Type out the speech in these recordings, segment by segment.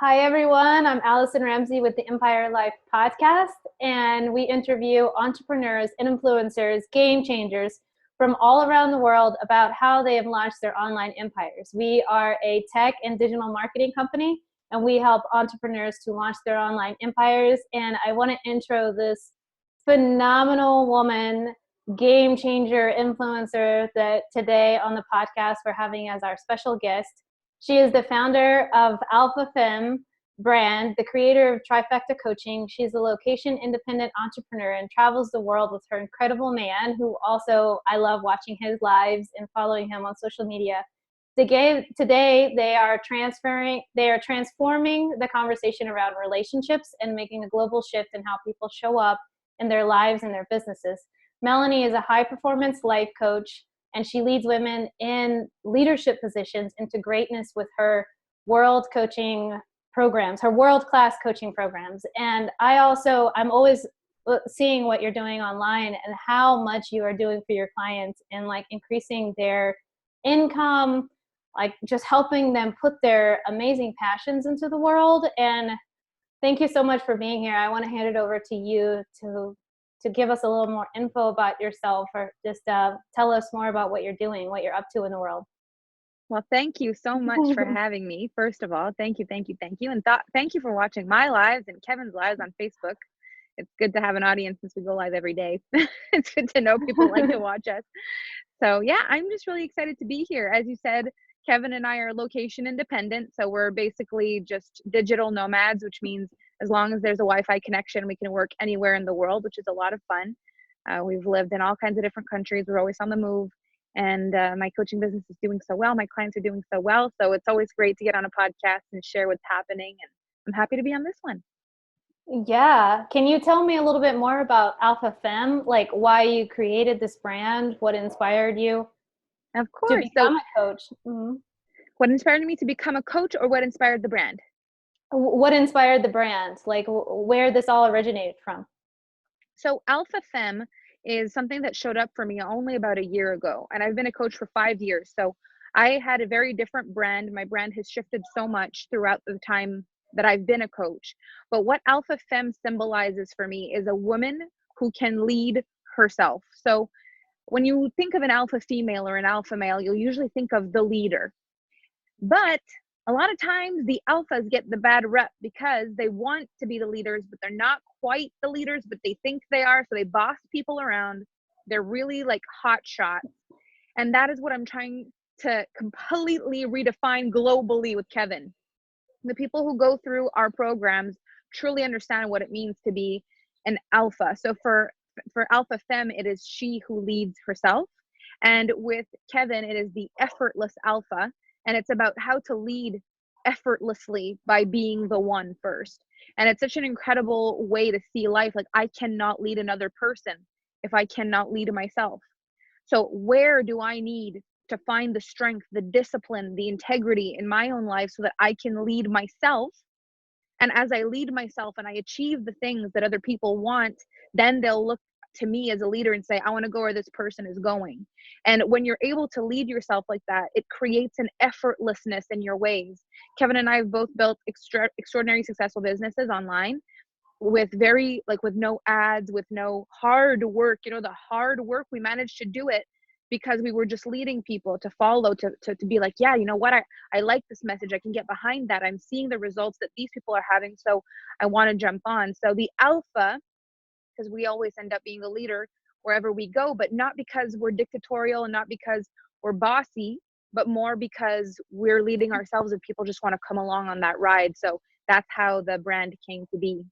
Hi, everyone. I'm Allison Ramsey with the Empire Life podcast, and we interview entrepreneurs and influencers, game changers from all around the world about how they have launched their online empires. We are a tech and digital marketing company, and we help entrepreneurs to launch their online empires. And I want to intro this phenomenal woman, game changer, influencer that today on the podcast we're having as our special guest. She is the founder of Alpha Femme brand, the creator of Trifecta Coaching. She's a location-independent entrepreneur and travels the world with her incredible man, who also I love watching his lives and following him on social media. Today, they are transforming the conversation around relationships and making a global shift in how people show up in their lives and their businesses. Melanie is a high-performance life coach, and she leads women in leadership positions into greatness with her world-class coaching programs. And I'm always seeing what you're doing online and how much you are doing for your clients and like increasing their income, like just helping them put their amazing passions into the world. And thank you so much for being here. I want to hand it over to you to give us a little more info about yourself, or just tell us more about what you're doing, what you're up to in the world. Well, thank you so much for having me. First of all, thank you. And thank you for watching my lives and Kevin's lives on Facebook. It's good to have an audience since we go live every day. It's good to know people like to watch us. So yeah, I'm just really excited to be here. As you said, Kevin and I are location independent. So we're basically just digital nomads, which means as long as there's a Wi-Fi connection, we can work anywhere in the world, which is a lot of fun. We've lived in all kinds of different countries. We're always on the move. And my coaching business is doing so well. My clients are doing so well. So it's always great to get on a podcast and share what's happening. And I'm happy to be on this one. Yeah. Can you tell me a little bit more about Alpha Femme? Like why you created this brand, what inspired you Of to course. become a coach? Mm-hmm. What inspired me to become a coach, or what inspired the brand? What inspired the brand? Like where this all originated from? So Alpha Femme is something that showed up for me only about a year ago. And I've been a coach for 5 years. So I had a very different brand. My brand has shifted so much throughout the time that I've been a coach. But what Alpha Femme symbolizes for me is a woman who can lead herself. So when you think of an alpha female or an alpha male, you'll usually think of the leader. But a lot of times the alphas get the bad rep because they want to be the leaders, but they're not quite the leaders, but they think they are. So they boss people around. They're really like hot shots. And that is what I'm trying to completely redefine globally with Kevin. The people who go through our programs truly understand what it means to be an alpha. So for Alpha Femme, it is she who leads herself. And with Kevin, it is the effortless alpha. And it's about how to lead effortlessly by being the one first. And it's such an incredible way to see life. Like, I cannot lead another person if I cannot lead myself. So where do I need to find the strength, the discipline, the integrity in my own life so that I can lead myself? And as I lead myself and I achieve the things that other people want, then they'll look to me as a leader and say, I want to go where this person is going. And when you're able to lead yourself like that, it creates an effortlessness in your ways. Kevin and I have both built extraordinary successful businesses online with with no ads, with no hard work. The hard work, we managed to do it because we were just leading people to follow, to be like, yeah, you know what, I like this message. I can get behind that. I'm seeing the results that these people are having. So I want to jump on. So the alpha, because we always end up being the leader wherever we go, but not because we're dictatorial and not because we're bossy, but more because we're leading ourselves and people just want to come along on that ride. So that's how the brand came to be.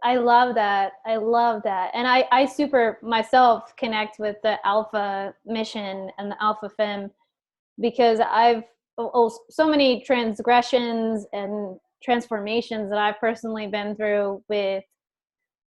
I love that. And I super myself connect with the Alpha mission and the Alpha Femme because I've so many transgressions and transformations that I've personally been through with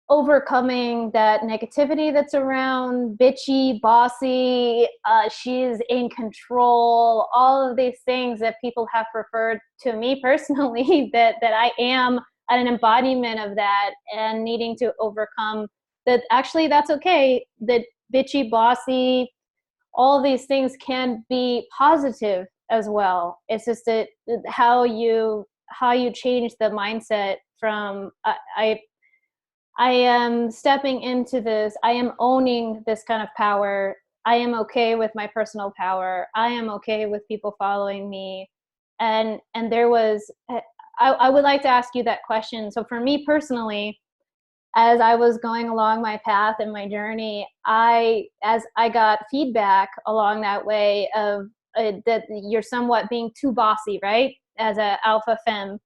overcoming that negativity that's around bitchy, bossy, she's in control, all of these things that people have referred to me personally that I am an embodiment of that, and needing to overcome that. Actually, that's okay. That bitchy, bossy, all these things can be positive as well. It's just that how you how you changed the mindset from I am stepping into this. I am owning this kind of power. I am okay with my personal power. I am okay with people following me. And there was, I would like to ask you that question. So for me personally, as I was going along my path and my journey, as I got feedback along that way of that you're somewhat being too bossy, right? As a alpha femme,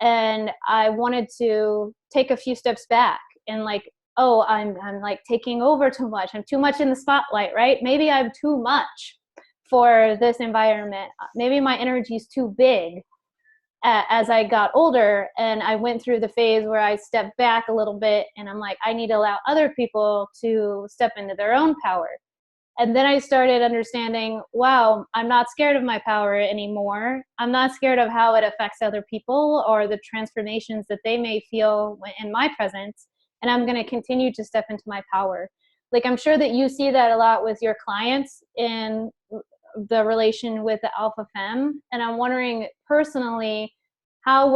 and I wanted to take a few steps back and like, oh, I'm like taking over too much. I'm too much in the spotlight, right? Maybe I'm too much for this environment. Maybe my energy is too big. As I got older, and I went through the phase where I stepped back a little bit and I'm like, I need to allow other people to step into their own power. And then I started understanding, wow, I'm not scared of my power anymore. I'm not scared of how it affects other people or the transformations that they may feel in my presence. And I'm going to continue to step into my power. Like, I'm sure that you see that a lot with your clients in the relation with the Alpha Femme. And I'm wondering personally, how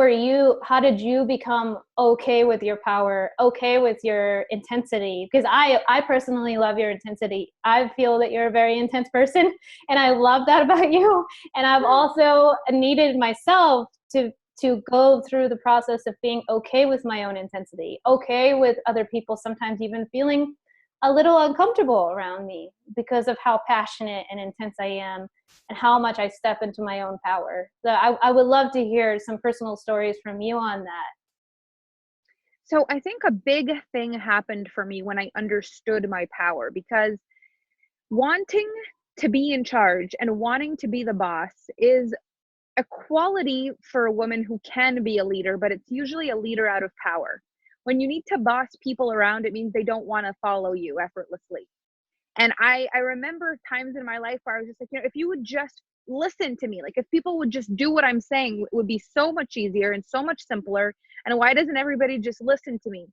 did you become okay with your power, okay with your intensity? Because I personally love your intensity. I feel that you're a very intense person, and I love that about you. And I've also needed myself to go through the process of being okay with my own intensity, okay with other people sometimes even feeling a little uncomfortable around me because of how passionate and intense I am and how much I step into my own power. So I would love to hear some personal stories from you on that. So I think a big thing happened for me when I understood my power, because wanting to be in charge and wanting to be the boss is a quality for a woman who can be a leader, but it's usually a leader out of power. When you need to boss people around, it means they don't want to follow you effortlessly. And I remember times in my life where I was just like, if you would just listen to me, like if people would just do what I'm saying, it would be so much easier and so much simpler. And why doesn't everybody just listen to me?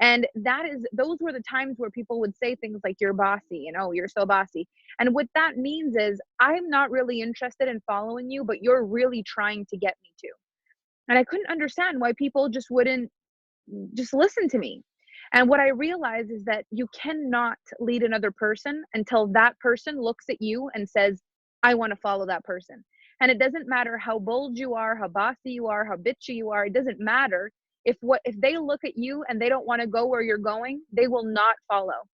And those were the times where people would say things like, you're bossy, you're so bossy. And what that means is, I'm not really interested in following you, but you're really trying to get me to. And I couldn't understand why people just wouldn't just listen to me. And what I realized is that you cannot lead another person until that person looks at you and says, I want to follow that person. And it doesn't matter how bold you are, how bossy you are, how bitchy you are. It doesn't matter. If they look at you and they don't want to go where you're going, they will not follow.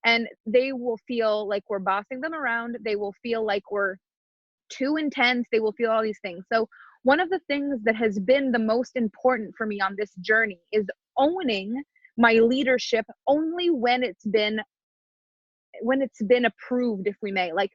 And they will feel like we're bossing them around. They will feel like we're too intense. They will feel all these things. So one of the things that has been the most important for me on this journey is owning my leadership only when it's been approved, if we may. Like,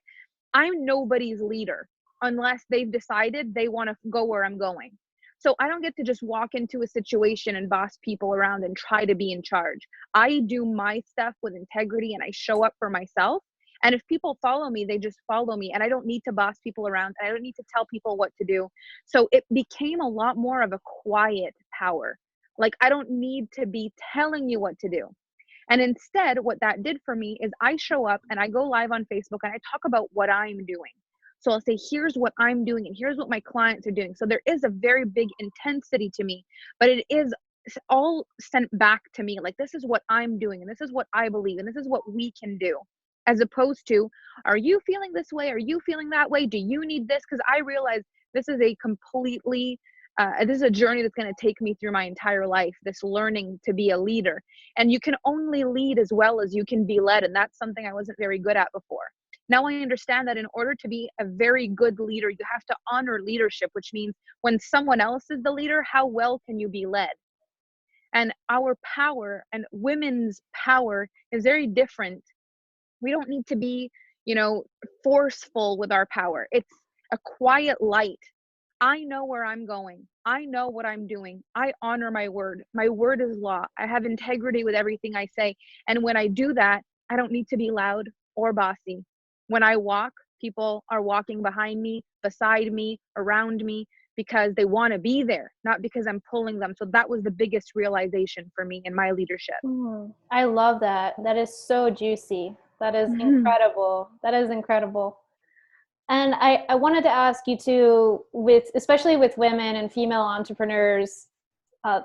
I'm nobody's leader unless they've decided they want to go where I'm going. So I don't get to just walk into a situation and boss people around and try to be in charge. I do my stuff with integrity and I show up for myself. And if people follow me, they just follow me. And I don't need to boss people around. I don't need to tell people what to do. So it became a lot more of a quiet power. Like, I don't need to be telling you what to do. And instead, what that did for me is I show up and I go live on Facebook and I talk about what I'm doing. So I'll say, here's what I'm doing and here's what my clients are doing. So there is a very big intensity to me, but it is all sent back to me. Like, this is what I'm doing and this is what I believe and this is what we can do. As opposed to, are you feeling this way? Are you feeling that way? Do you need this? Because I realize this is a completely this is a journey that's going to take me through my entire life, this learning to be a leader. And you can only lead as well as you can be led. And that's something I wasn't very good at before. Now I understand that in order to be a very good leader, you have to honor leadership, which means when someone else is the leader, how well can you be led? And our power and women's power is very different. We don't need to be, forceful with our power. It's a quiet light. I know where I'm going. I know what I'm doing. I honor my word. My word is law. I have integrity with everything I say. And when I do that, I don't need to be loud or bossy. When I walk, people are walking behind me, beside me, around me, because they want to be there, not because I'm pulling them. So that was the biggest realization for me in my leadership. I love that. That is so juicy. That is incredible. That is incredible. And I wanted to ask you too, especially with women and female entrepreneurs. Uh,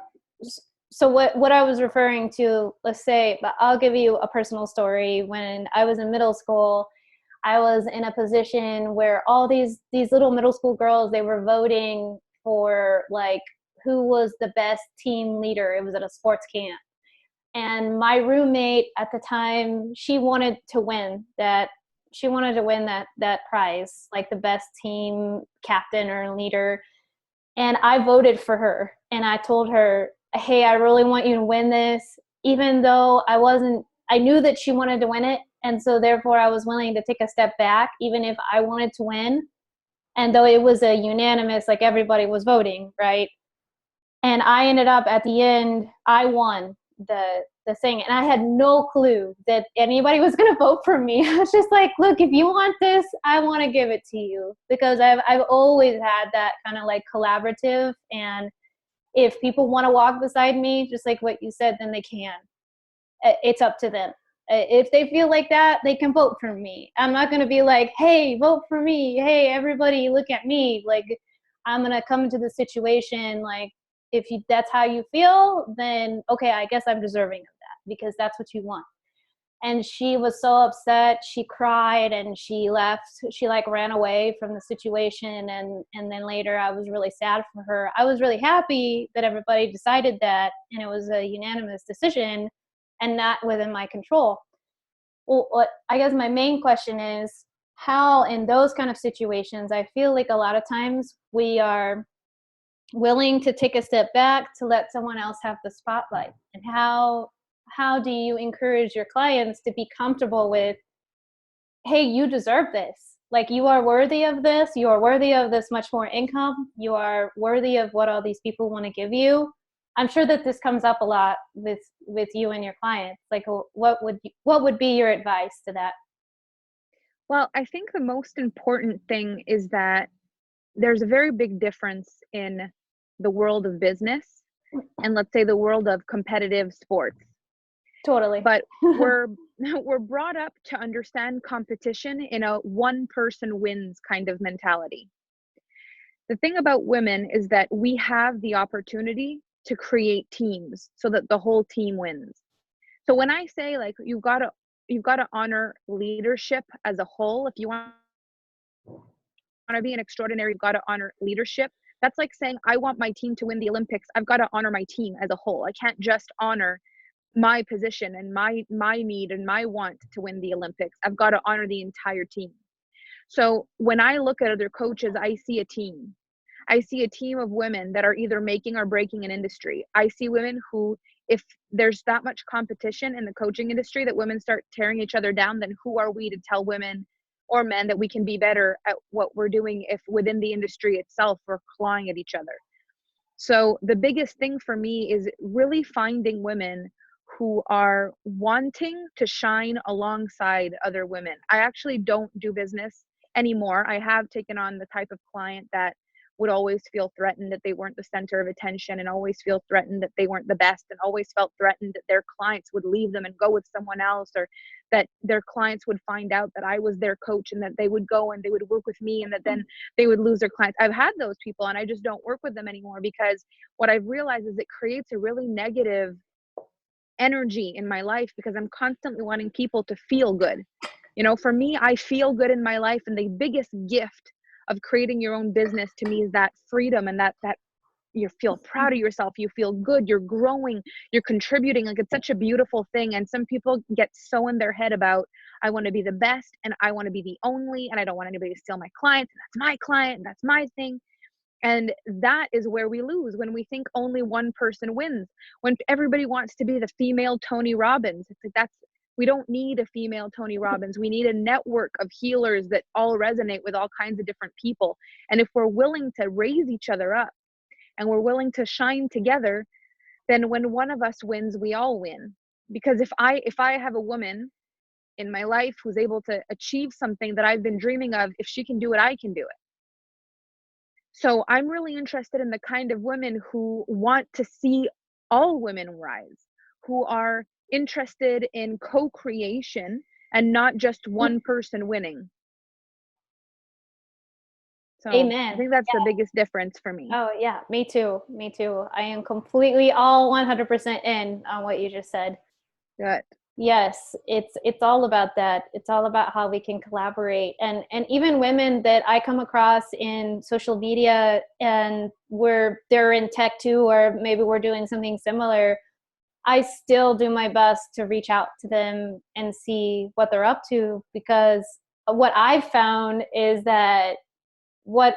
so what I was referring to, let's say, but I'll give you a personal story. When I was in middle school, I was in a position where all these little middle school girls, they were voting for like who was the best team leader. It was at a sports camp. And my roommate at the time, she wanted to win that prize, like the best team captain or leader. And I voted for her, and I told her, hey, I really want you to win this, even though I knew that she wanted to win it. And so therefore I was willing to take a step back, even if I wanted to win. And though it was a unanimous, like everybody was voting, right? And I ended up at the end, I won the thing, and I had no clue that anybody was going to vote for me. I was just like, look, if you want this, I want to give it to you, because I've always had that kind of like collaborative, and if people want to walk beside me, just like what you said, then they can. It's up to them. If they feel like that, they can vote for me. I'm not going to be like, hey, vote for me. Hey, everybody, look at me. Like, I'm going to come into the situation like, if that's how you feel, then okay, I guess I'm deserving of that because that's what you want. And she was so upset, she cried and she left. She like ran away from the situation, and then later I was really sad for her. I was really happy that everybody decided that, and it was a unanimous decision and not within my control. Well, what I guess my main question is, how in those kind of situations, I feel like a lot of times we are willing to take a step back to let someone else have the spotlight. And how do you encourage your clients to be comfortable with, hey, you deserve this, like you are worthy of this, you are worthy of this much more income, you are worthy of what all these people want to give you. I'm sure that this comes up a lot with you and your clients. Like, what would be your advice to that? Well, I think the most important thing is that there's a very big difference in the world of business and, let's say, the world of competitive sports. Totally. But we're we're brought up to understand competition in a one person wins kind of mentality. The thing about women is that we have the opportunity to create teams so that the whole team wins. So when I say, like, you've got to honor leadership as a whole. If you want to be an extraordinary, you've got to honor leadership. That's like saying, I want my team to win the Olympics. I've got to honor my team as a whole. I can't just honor my position and my need and my want to win the Olympics. I've got to honor the entire team. So when I look at other coaches, I see a team. I see a team of women that are either making or breaking an industry. I see women who, if there's that much competition in the coaching industry that women start tearing each other down, then who are we to tell women or men that we can be better at what we're doing if within the industry itself we're clawing at each other? So the biggest thing for me is really finding women who are wanting to shine alongside other women. I actually don't do business anymore. I have taken on the type of client that would always feel threatened that they weren't the center of attention, and always feel threatened that they weren't the best, and always felt threatened that their clients would leave them and go with someone else, or that their clients would find out that I was their coach and that they would go and they would work with me and that then they would lose their clients. I've had those people and I just don't work with them anymore, because what I've realized is it creates a really negative energy in my life, because I'm constantly wanting people to feel good. You know, for me, I feel good in my life, and the biggest gift of creating your own business to me is that freedom, and that you feel proud of yourself, you feel good, you're growing, you're contributing. Like, it's such a beautiful thing. And some people get so in their head about, I want to be the best and I want to be the only, and I don't want anybody to steal my clients, and that's my client and that's my thing. And that is where we lose, when we think only one person wins. When everybody wants to be the female Tony Robbins, it's like, we don't need a female Tony Robbins. We need a network of healers that all resonate with all kinds of different people. And if we're willing to raise each other up and we're willing to shine together, then when one of us wins, we all win. Because if I have a woman in my life who's able to achieve something that I've been dreaming of, if she can do it, I can do it. So I'm really interested in the kind of women who want to see all women rise, who are interested in co-creation and not just one person winning. So I Amen. think that's the biggest difference for me. Oh yeah, me too. Me too. I am completely all 100% in on what you just said. Good. Yes, it's all about that. It's all about how we can collaborate. And even women that I come across in social media and they're in tech too, or maybe we're doing something similar, I still do my best to reach out to them and see what they're up to, because what I've found is that what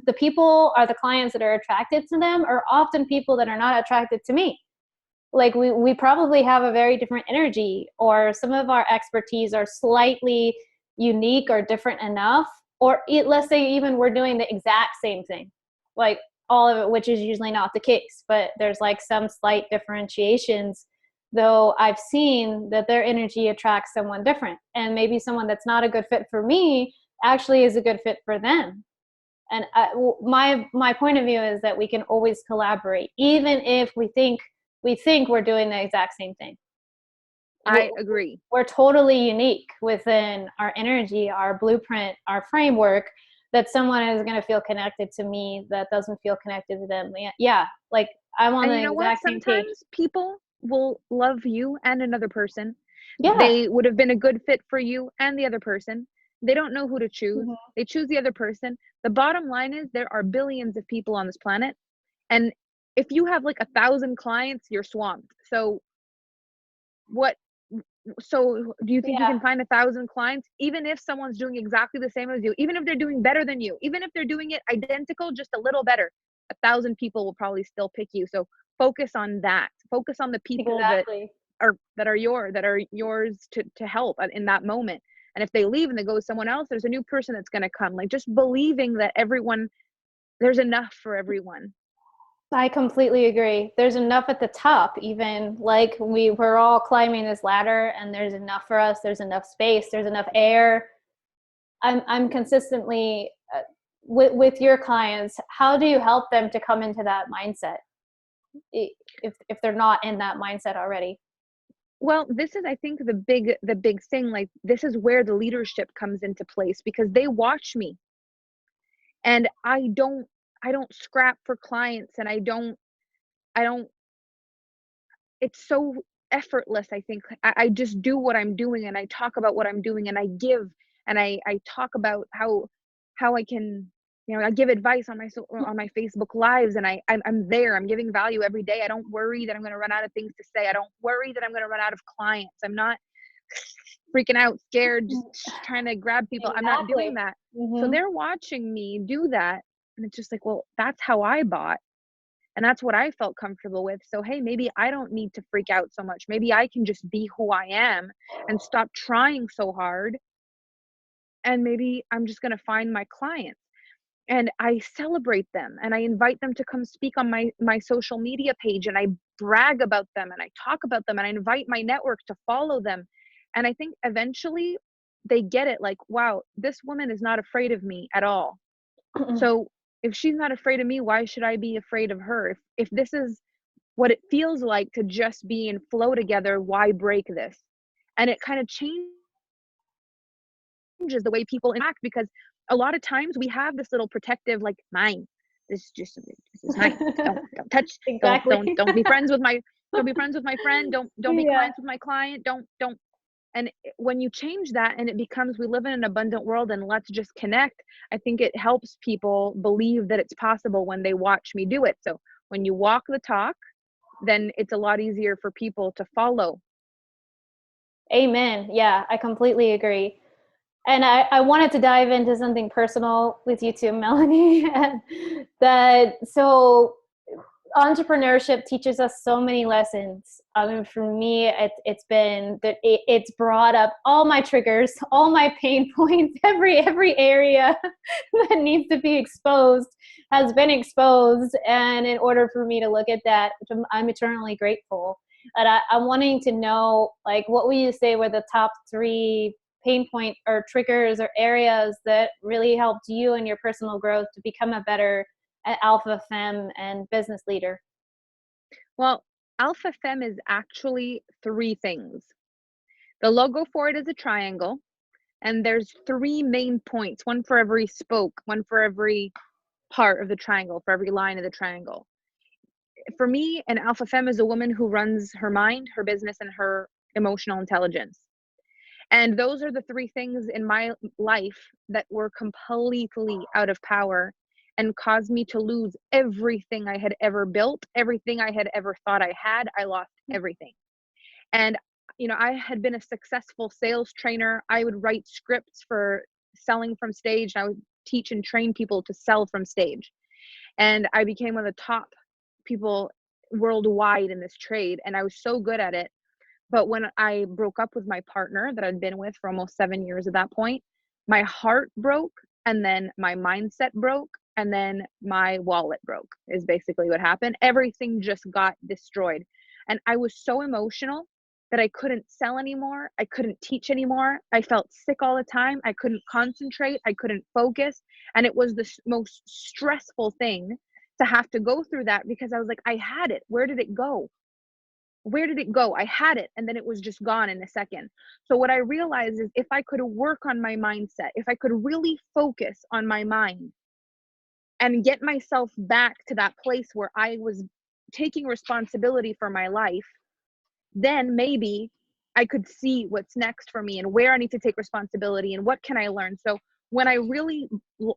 the people are, the clients that are attracted to them are often people that are not attracted to me. Like we probably have a very different energy, or some of our expertise are slightly unique or different enough, or let's say even we're doing the exact same thing, like all of it, which is usually not the case, but there's like some slight differentiations, though I've seen that their energy attracts someone different, and maybe someone that's not a good fit for me actually is a good fit for them. And my point of view is that we can always collaborate, even if we think we're doing the exact same thing. I agree. We're totally unique within our energy, our blueprint, our framework, that someone is going to feel connected to me that doesn't feel connected to them. Yeah, like I'm on And you the know what? exact same page. Sometimes people will love you and another person. Yeah. They would have been a good fit for you and the other person. They don't know who to choose. Mhm. They choose the other person. The bottom line is there are billions of people on this planet. And if you have like 1,000 clients, you're swamped. So what so do you think you Yeah, can find 1,000 clients, even if someone's doing exactly the same as you, even if they're doing better than you, even if they're doing it identical, just a little better, 1,000 people will probably still pick you. So focus on that. Focus on the people exactly. that are yours to help in that moment. And if they leave and they go with someone else, there's a new person that's going to come. Like just believing that there's enough for everyone. I completely agree. There's enough at the top, even like we're all climbing this ladder, and there's enough for us. There's enough space. There's enough air. I'm consistently with your clients. How do you help them to come into that mindset if they're not in that mindset already? Well, this is I think the big thing, like this is where the leadership comes into place because they watch me and I don't scrap for clients and I don't it's so effortless. I think I just do what I'm doing and I talk about what I'm doing and I give and I talk about how I can, I give advice on my Facebook lives and I'm there. I'm giving value every day. I don't worry that I'm going to run out of things to say. I don't worry that I'm going to run out of clients. I'm not freaking out, scared, just trying to grab people. I'm not doing Exactly. that. So Hmm. they're watching me do that and it's just like, well, that's how I bought. And that's what I felt comfortable with. So, hey, maybe I don't need to freak out so much. Maybe I can just be who I am and stop trying so hard. And maybe I'm just going to find my clients. And I celebrate them and I invite them to come speak on my social media page and I brag about them and I talk about them and I invite my network to follow them. And I think eventually they get it like, wow, this woman is not afraid of me at all. So if she's not afraid of me, why should I be afraid of her? If this is what it feels like to just be and flow together, why break this? And it kind of changes the way people interact because a lot of times we have this little protective like mine. This is mine. Don't touch. Don't Exactly. don't don't be friends with my don't be friends with my friend. Don't be Yeah. clients with my client. Don't and when you change that and it becomes we live in an abundant world and let's just connect, I think it helps people believe that it's possible when they watch me do it. So when you walk the talk, then it's a lot easier for people to follow. Amen. Yeah, I completely agree. And I wanted to dive into something personal with you too, Melanie. And that so entrepreneurship teaches us so many lessons. I mean, for me, it's been that it's brought up all my triggers, all my pain points, every area that needs to be exposed has been exposed. And in order for me to look at that, I'm eternally grateful. And I'm wanting to know, like, what would you say were the top three pain point or triggers or areas that really helped you in your personal growth to become a better Alpha Femme and business leader? Well, Alpha Femme is actually three things. The logo for it is a triangle. And there's 3 main points, one for every spoke, one for every part of the triangle, for every line of the triangle. For me, an alpha femme is a woman who runs her mind, her business, and her emotional intelligence. And those are the 3 things in my life that were completely out of power and caused me to lose everything I had ever built, everything I had ever thought I had. I lost everything. And, I had been a successful sales trainer. I would write scripts for selling from stage. And I would teach and train people to sell from stage. And I became one of the top people worldwide in this trade. And I was so good at it. But when I broke up with my partner that I'd been with for almost 7 years at that point, my heart broke, and then my mindset broke, and then my wallet broke, is basically what happened. Everything just got destroyed. And I was so emotional that I couldn't sell anymore. I couldn't teach anymore. I felt sick all the time. I couldn't concentrate. I couldn't focus. And it was the most stressful thing to have to go through that, because I was like, I had it. Where did it go? Where did it go? I had it, and then it was just gone in a second. So what I realized is, if I could work on my mindset, if I could really focus on my mind and get myself back to that place where I was taking responsibility for my life, then maybe I could see what's next for me and where I need to take responsibility and what can I learn. So when I really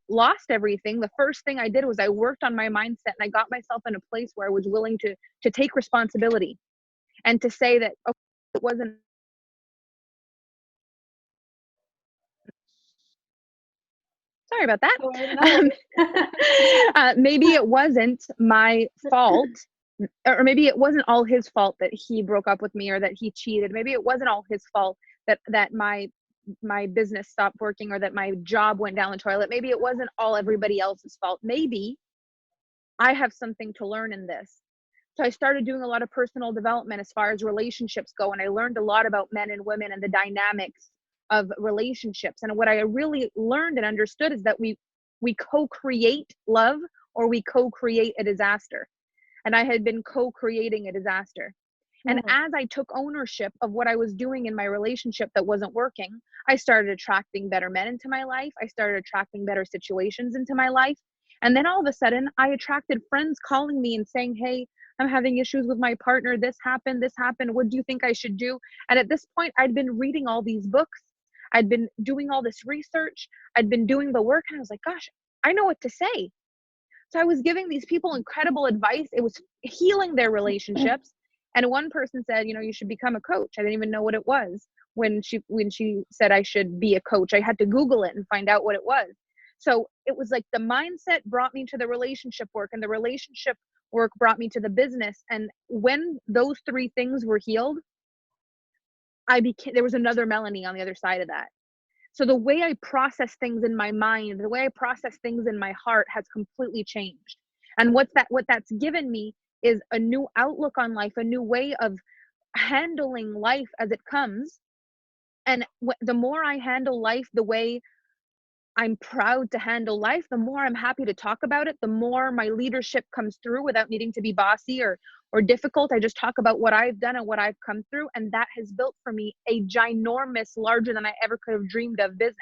lost everything, the first thing I did was I worked on my mindset, and I got myself in a place where I was willing to take responsibility and to say that, okay, it wasn't, sorry about that. No. Maybe it wasn't my fault, or maybe it wasn't all his fault that he broke up with me or that he cheated. Maybe it wasn't all his fault that my business stopped working or that my job went down the toilet. Maybe it wasn't all everybody else's fault. Maybe I have something to learn in this. So I started doing a lot of personal development as far as relationships go, and I learned a lot about men and women and the dynamics of relationships. And what I really learned and understood is that we co-create love, or we co-create a disaster. And I had been co-creating a disaster. And as I took ownership of what I was doing in my relationship that wasn't working, I started attracting better men into my life. I started attracting better situations into my life. And then all of a sudden, I attracted friends calling me and saying, hey, I'm having issues with my partner. This happened. What do you think I should do? And at this point, I'd been reading all these books. I'd been doing all this research. I'd been doing the work. And I was like, gosh, I know what to say. So I was giving these people incredible advice. It was healing their relationships. And one person said, you should become a coach. I didn't even know what it was when she said I should be a coach. I had to Google it and find out what it was. So it was like the mindset brought me to the relationship work, and the relationship work brought me to the business. And when those 3 things were healed, there was another Melanie on the other side of that. So the way I process things in my mind, the way I process things in my heart has completely changed. And what that's given me is a new outlook on life, a new way of handling life as it comes. And the more I handle life the way I'm proud to handle life, the more I'm happy to talk about it, the more my leadership comes through without needing to be bossy or difficult. I just talk about what I've done and what I've come through. And that has built for me a ginormous, larger than I ever could have dreamed of business.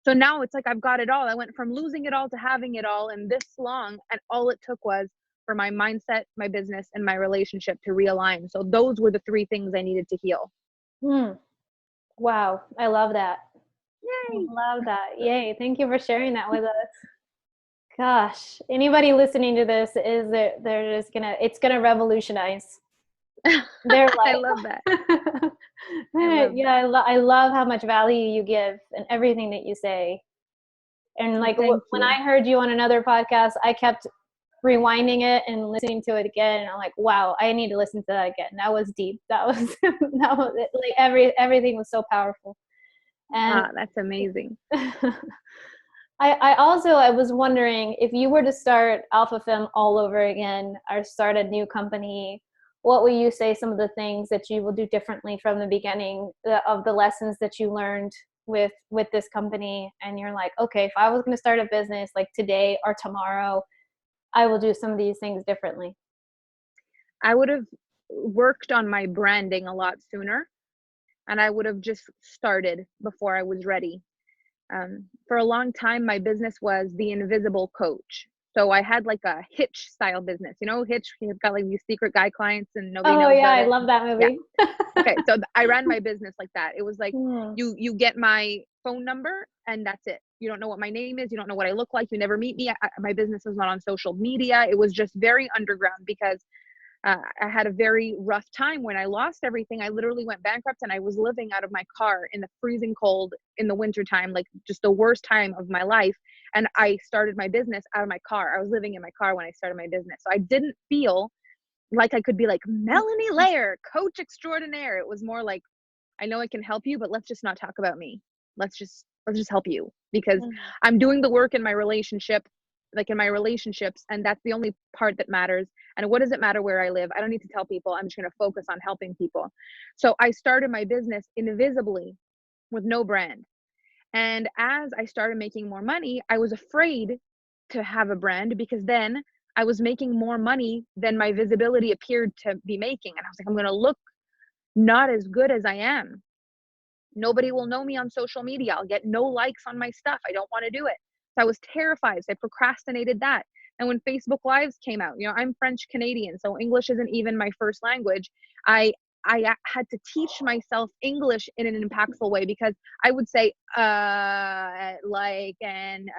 So now it's like I've got it all. I went from losing it all to having it all in this long. And all it took was for my mindset, my business, and my relationship to realign. So those were the 3 things I needed to heal. Wow. I love that. Yay. I love that. Yay. Thank you for sharing that with us. Gosh, anybody listening to this they're just it's gonna revolutionize their life. I love that. I love how much value you give and everything that you say. And like when I heard you on another podcast, I kept rewinding it and listening to it again. And I'm like, wow, I need to listen to that again. That was deep. That was it. Like everything was so powerful. And that's amazing. I was wondering, if you were to start Alpha Femme all over again or start a new company, what would you say some of the things that you will do differently from the beginning of the lessons that you learned with this company? And you're like, okay, if I was going to start a business like today or tomorrow, I will do some of these things differently. I would have worked on my branding a lot sooner. and I would have just started before I was ready. For a long time, my business was the invisible coach. So I had like a Hitch style business. You know, Hitch, he's got like these secret guy clients and nobody Oh knows yeah, about I it. love that Yeah. movie. Okay. So I ran my business like that. It was like, Hmm. you get my phone number and that's it. You don't know what my name is. You don't know what I look like. You never meet me. My business is not on social media. It was just very underground because I had a very rough time when I lost everything. I literally went bankrupt and I was living out of my car in the freezing cold in the winter time, like just the worst time of my life. And I started my business out of my car. I was living in my car when I started my business. So I didn't feel like I could be like Melanie Layer, coach extraordinaire. It was more like, I know I can help you, but let's just not talk about me. Let's just help you, because I'm doing the work in my relationship, like in my relationships, and that's the only part that matters. And what does it matter where I live? I don't need to tell people. I'm just going to focus on helping people. So I started my business invisibly with no brand. And as I started making more money, I was afraid to have a brand because then I was making more money than my visibility appeared to be making. And I was like, I'm going to look not as good as I am. Nobody will know me on social media. I'll get no likes on my stuff. I don't want to do it. So I was terrified. So I procrastinated that. And when Facebook Lives came out, I'm French Canadian, so English isn't even my first language. I had to teach myself English in an impactful way, because I would say like and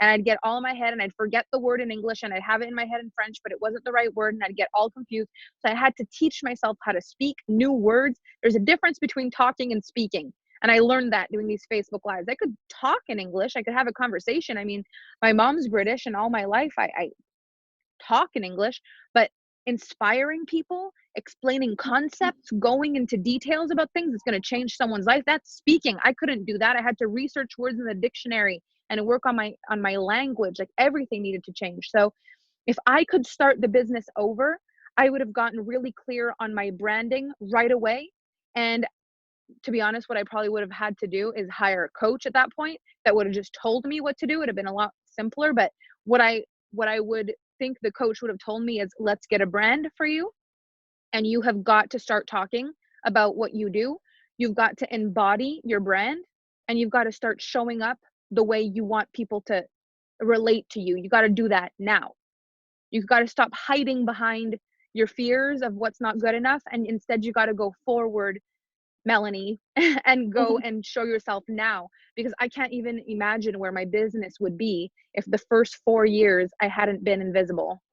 I'd get all in my head and I'd forget the word in English and I'd have it in my head in French, but it wasn't the right word and I'd get all confused. So I had to teach myself how to speak new words. There's a difference between talking and speaking. And I learned that doing these Facebook Lives. I could talk in English. I could have a conversation. I mean, my mom's British and all my life I talk in English, but inspiring people, explaining concepts, going into details about things that's going to change someone's life, that's speaking. I couldn't do that. I had to research words in the dictionary and work on my language. Like everything needed to change. So if I could start the business over, I would have gotten really clear on my branding right away. And to be honest, what I probably would have had to do is hire a coach at that point that would have just told me what to do. It would have been a lot simpler. But what I would think the coach would have told me is, let's get a brand for you. And you have got to start talking about what you do. You've got to embody your brand, and you've got to start showing up the way you want people to relate to you. You got to do that now. You've got to stop hiding behind your fears of what's not good enough. And instead you got to go forward, Melanie, and go and show yourself now, because I can't even imagine where my business would be if the first 4 years I hadn't been invisible.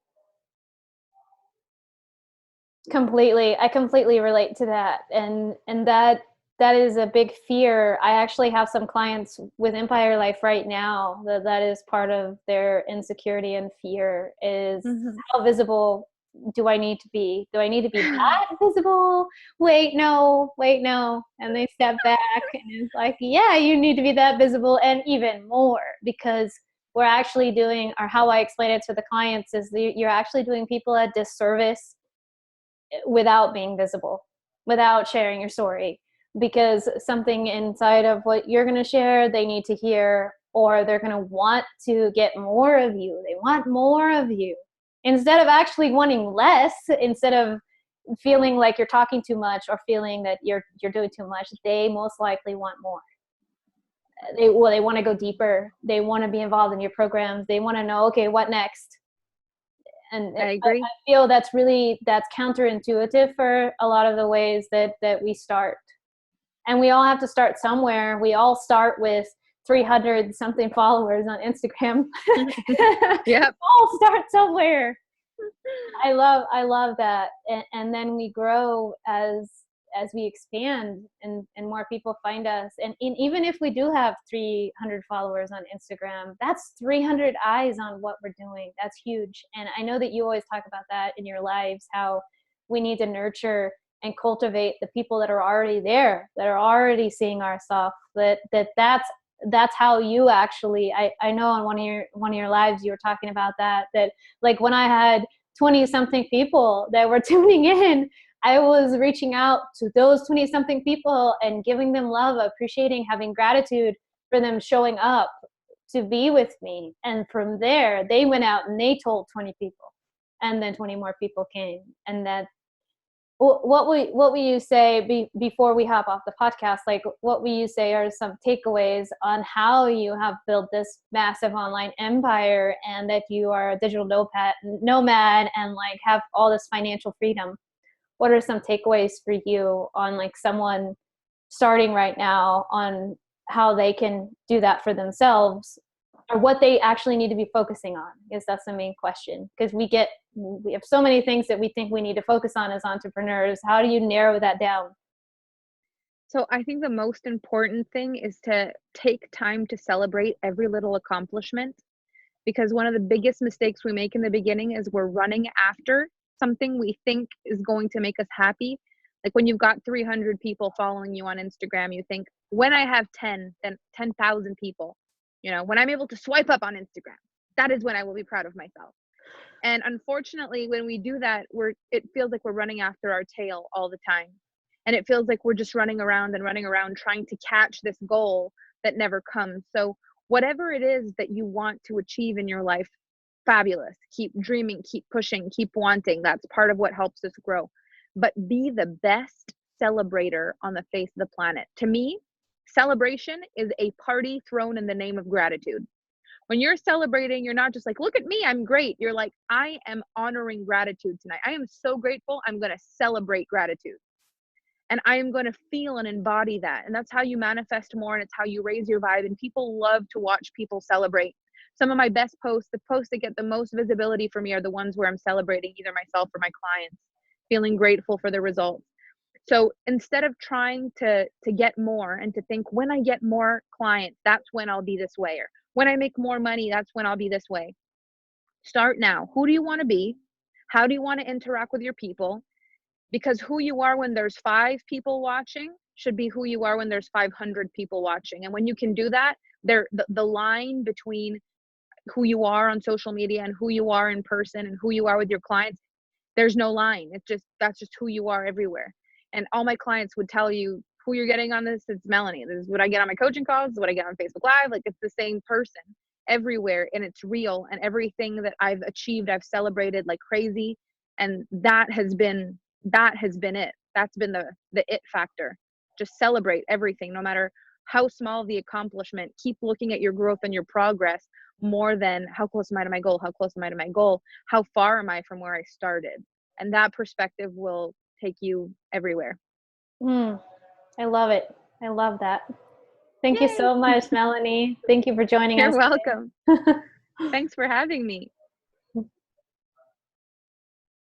Completely. I completely relate to that. And that is a big fear. I actually have some clients with Empire Life right now that is part of their insecurity and fear is how visible do I need to be? Do I need to be that visible? Wait, no. And they step back and it's like, yeah, you need to be that visible and even more, because we're actually doing, or how I explain it to the clients is you're actually doing people a disservice without being visible, without sharing your story, because something inside of what you're going to share, they need to hear, or they're going to want to get more of you. They want more of you instead of actually wanting less, instead of feeling like you're talking too much or feeling that you're doing too much. They most likely want more. They want to go deeper. They want to be involved in your programs. They want to know, okay, what next? And I agree. I feel that's counterintuitive for a lot of the ways that we start. And we all have to start somewhere. We all start with 300 something followers on Instagram. Yeah. All start somewhere. I love that. And then we grow as we expand and more people find us. And even if we do have 300 followers on Instagram, that's 300 eyes on what we're doing. That's huge. And I know that you always talk about that in your lives, how we need to nurture and cultivate the people that are already there, that are already seeing our stuff. That's how you actually, I know on one of your lives you were talking about that like when I had 20 something people that were tuning in, I was reaching out to those 20 something people and giving them love, appreciating, having gratitude for them showing up to be with me. And from there, they went out and they told 20 people, and then 20 more people came. And that what will you say before we hop off the podcast? Like, what will you say are some takeaways on how you have built this massive online empire, and that you are a digital nomad and like have all this financial freedom? What are some takeaways for you on like someone starting right now on how they can do that for themselves, or what they actually need to be focusing on? Because that's the main question, because we have so many things that we think we need to focus on as entrepreneurs. How do you narrow that down? So I think the most important thing is to take time to celebrate every little accomplishment, because one of the biggest mistakes we make in the beginning is we're running after something we think is going to make us happy. Like when you've got 300 people following you on Instagram, you think, when I have 10, then 10,000 people, when I'm able to swipe up on Instagram, that is when I will be proud of myself. And unfortunately, when we do that, it feels like we're running after our tail all the time. And it feels like we're just running around and running around trying to catch this goal that never comes. So whatever it is that you want to achieve in your life, fabulous. Keep dreaming, keep pushing, keep wanting. That's part of what helps us grow. But be the best celebrator on the face of the planet. To me, celebration is a party thrown in the name of gratitude. When you're celebrating, you're not just like, look at me, I'm great. You're like, I am honoring gratitude tonight. I am so grateful. I'm going to celebrate gratitude. And I am going to feel and embody that. And that's how you manifest more, and it's how you raise your vibe. And people love to watch people celebrate. Some of my best posts, the posts that get the most visibility for me, are the ones where I'm celebrating either myself or my clients, feeling grateful for the results. So instead of trying to get more and to think, when I get more clients, that's when I'll be this way, or when I make more money, that's when I'll be this way. Start now. Who do you want to be? How do you want to interact with your people? Because who you are when there's 5 people watching should be who you are when there's 500 people watching. And when you can do that, the line between who you are on social media and who you are in person and who you are with your clients, there's no line. That's just who you are everywhere. And all my clients would tell you, who you're getting on this, it's Melanie. This is what I get on my coaching calls, this is what I get on Facebook Live. Like, it's the same person everywhere, and it's real. And everything that I've achieved, I've celebrated like crazy. And that has been it. That's been the it factor. Just celebrate everything, no matter how small the accomplishment. Keep looking at your growth and your progress more than how close am I to my goal? How close am I to my goal? How far am I from where I started? And that perspective will take you everywhere. I love it. I love that. Thank Yay. you so much, Melanie. Thank you for joining us. You're welcome. Thanks for having me.